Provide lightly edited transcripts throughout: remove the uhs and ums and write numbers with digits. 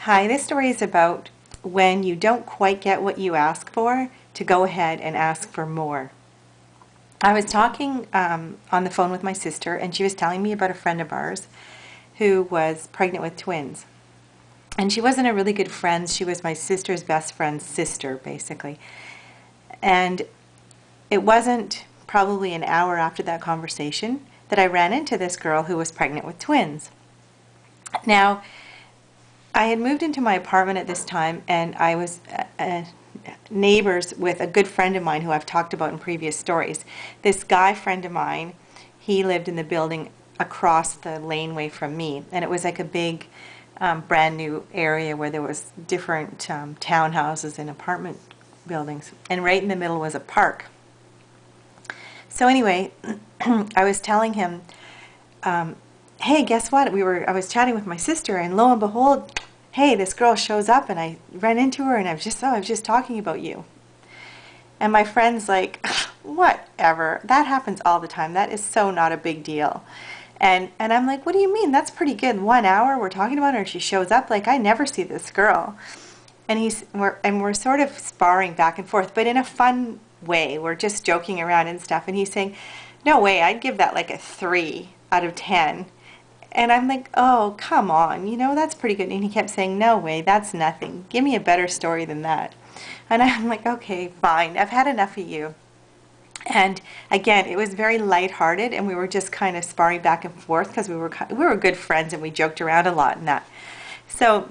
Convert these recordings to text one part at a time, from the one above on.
Hi, this story is about when you don't quite get what you ask for, to go ahead and ask for more. I was talking on the phone with my sister, and she was telling me about a friend of ours who was pregnant with twins. And she wasn't a really good friend. She was my sister's best friend's sister, basically. And it wasn't probably an hour after that conversation that I ran into this girl who was pregnant with twins. Now, I had moved into my apartment at this time, and I was neighbors with a good friend of mine who I've talked about in previous stories. This guy friend of mine, he lived in the building across the laneway from me, and it was like a big brand new area where there was different townhouses and apartment buildings, and right in the middle was a park. So anyway, I was telling him, hey, guess what? I was chatting with my sister, and lo and behold, hey, this girl shows up, and I ran into her, and I was just talking about you. And my friend's like, whatever. That happens all the time. That is so not a big deal. And I'm like, what do you mean? That's pretty good. 1 hour we're talking about her, and she shows up. Like, I never see this girl. And we're sort of sparring back and forth, but in a fun way. We're just joking around and stuff. And he's saying, no way, I'd give that like a 3 out of 10. And I'm like, oh, come on, that's pretty good. And he kept saying, no way, that's nothing. Give me a better story than that. And I'm like, okay, fine. I've had enough of you. And again, it was very lighthearted, and we were just kind of sparring back and forth because we were good friends, and we joked around a lot and that. So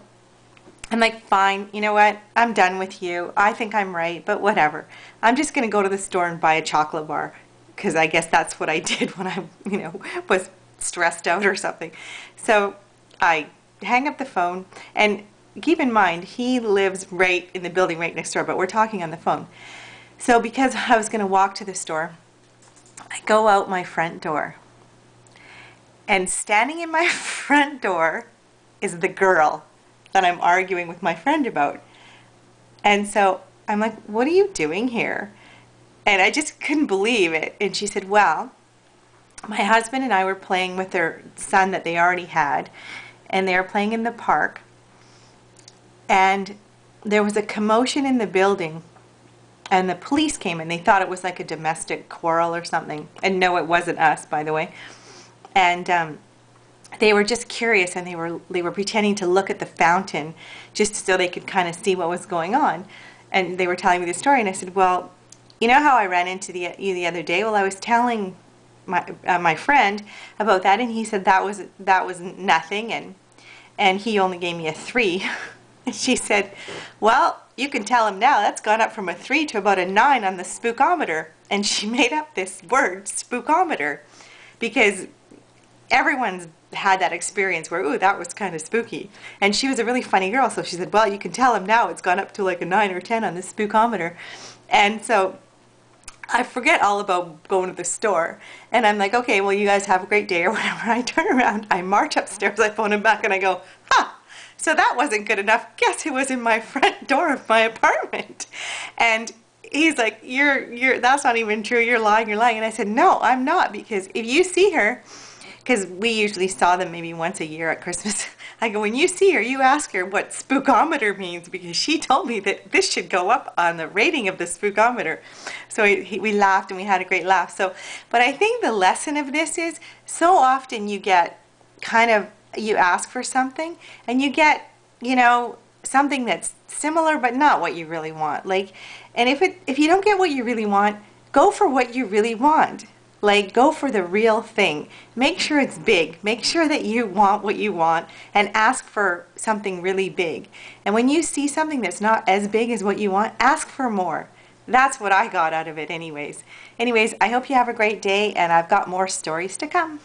I'm like, fine, you know what? I'm done with you. I think I'm right, but whatever. I'm just going to go to the store and buy a chocolate bar, because I guess that's what I did when I, was stressed out or something. So I hang up the phone, and keep in mind, he lives right in the building right next door, but we're talking on the phone. So because I was going to walk to the store, I go out my front door, and standing in my front door is the girl that I'm arguing with my friend about. And so I'm like, what are you doing here? And I just couldn't believe it. And she said, well, my husband and I were playing with their son that they already had, and they were playing in the park, and there was a commotion in the building, and the police came, and they thought it was like a domestic quarrel or something. And no, it wasn't us, by the way. And they were just curious, and they were pretending to look at the fountain just so they could kind of see what was going on. And they were telling me the story, and I said, well, you know how I ran into you the other day? Well, I was telling my friend about that, and he said that was nothing, and he only gave me a 3. And she said, well, you can tell him now, that's gone up from a 3 to about a 9 on the spookometer. And she made up this word, spookometer, because everyone's had that experience where, ooh, that was kind of spooky. And she was a really funny girl, so she said, well, you can tell him now it's gone up to like a 9 or 10 on the spookometer. And so I forget all about going to the store, and I'm like, okay, well, you guys have a great day or whatever. I turn around, I march upstairs, I phone him back, and I go, so that wasn't good enough. Guess who was in my front door of my apartment? And he's like, that's not even true, you're lying. And I said, no, I'm not, because if you see her, because we usually saw them maybe once a year at Christmas, I go, when you see her, you ask her what spookometer means, because she told me that this should go up on the rating of the spookometer. So we laughed, and we had a great laugh. So, but I think the lesson of this is, so often you get you ask for something, and you get, something that's similar but not what you really want. And if you don't get what you really want, go for what you really want. Go for the real thing. Make sure it's big. Make sure that you want what you want, and ask for something really big. And when you see something that's not as big as what you want, ask for more. That's what I got out of it anyways. I hope you have a great day, and I've got more stories to come.